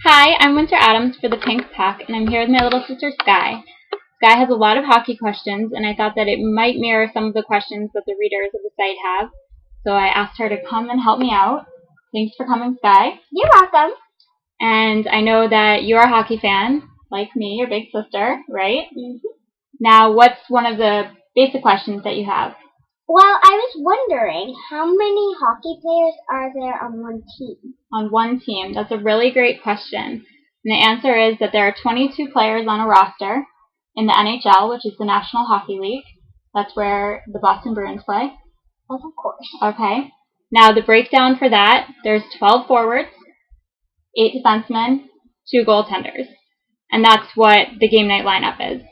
Hi, I'm Winter Adams for the Pink Puck, and I'm here with my little sister Skye. Skye has a lot of hockey questions, and I thought that it might mirror some of the questions that the readers of the site have, so I asked her to come and help me out. Thanks for coming, Skye. You're welcome. And I know that you're a hockey fan, like me, your big sister, right? Mm-hmm. Now, what's one of the basic questions that you have? Well, I was wondering, how many hockey players are there on one team? On one team? That's a really great question. And the answer is that there are 22 players on a roster in the NHL, which is the National Hockey League. That's where the Boston Bruins play. Of course. Okay. Now, the breakdown for that, there's 12 forwards, 8 defensemen, 2 goaltenders. And that's what the game night lineup is.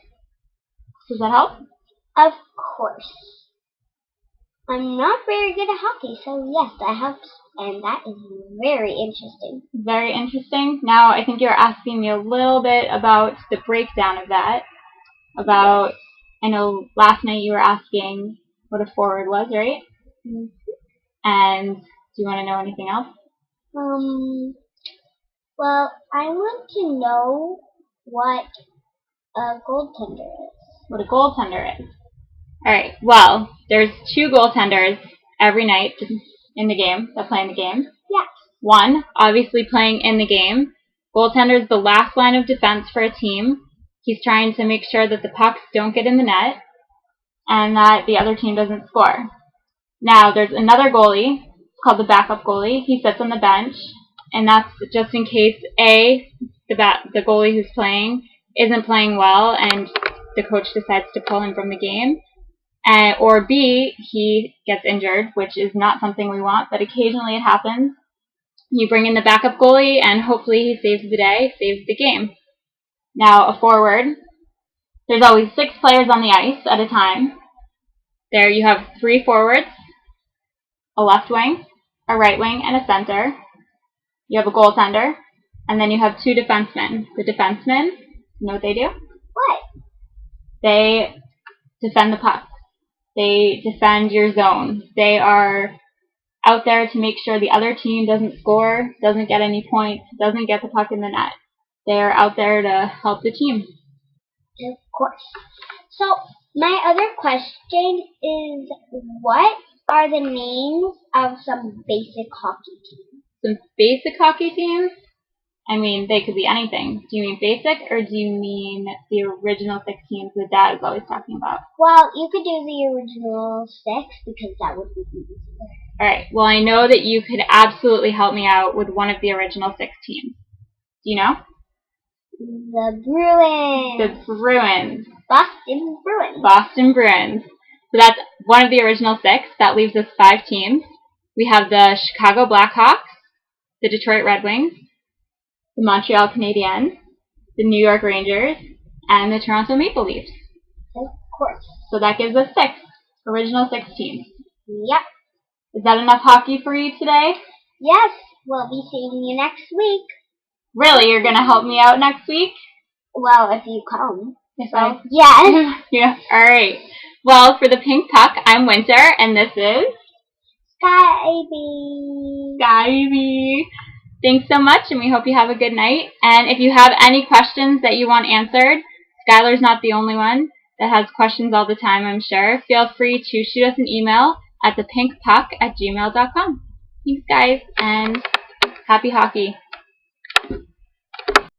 Does that help? Of course. I'm not very good at hockey, so yes, that helps. And that is very interesting. Very interesting. Now, I think you're asking me a little bit about the breakdown of that. I know last night you were asking what a forward was, right? Mm-hmm. And do you want to know anything else? Well, I want to know what a goaltender is. What a goaltender is. Alright, well, there's 2 goaltenders every night in the game that play in the game. Yes. One, obviously playing in the game. Goaltender is the last line of defense for a team. He's trying to make sure that the pucks don't get in the net and that the other team doesn't score. Now, there's another goalie called the backup goalie. He sits on the bench, and that's just in case A, the goalie who's playing isn't playing well and the coach decides to pull him from the game. Or B, he gets injured, which is not something we want, but occasionally it happens. You bring in the backup goalie, and hopefully he saves the day, saves the game. Now, a forward. There's always 6 players on the ice at a time. There you have 3 forwards, a left wing, a right wing, and a center. You have a goaltender, and then you have 2 defensemen. The defensemen, you know what they do? What? They defend the puck. They defend your zone. They are out there to make sure the other team doesn't score, doesn't get any points, doesn't get the puck in the net. They are out there to help the team. Of course. So, my other question is, what are the names of some basic hockey teams? Some basic hockey teams? I mean, they could be anything. Do you mean basic, or do you mean the original 6 teams that Dad is always talking about? Well, you could do the original 6 because that would be easier. Alright, well, I know that you could absolutely help me out with one of the original 6 teams. Do you know? The Bruins. The Bruins. Boston Bruins. Boston Bruins. So that's one of the original 6. That leaves us 5 teams. We have the Chicago Blackhawks, the Detroit Red Wings, the Montreal Canadiens, the New York Rangers, and the Toronto Maple Leafs. Of course. So that gives us 6. Original 6 teams. Yep. Is that enough hockey for you today? Yes. We'll be seeing you next week. Really? You're going to help me out next week? Well, if you come. So, yes. Yeah. Alright. Well, for the Pink Puck, I'm Winter, and this is Skye. Skye. Thanks so much, and we hope you have a good night. And if you have any questions that you want answered, Skylar's not the only one that has questions all the time, I'm sure. Feel free to shoot us an email at thepinkpuck@gmail.com. Thanks, guys, and happy hockey.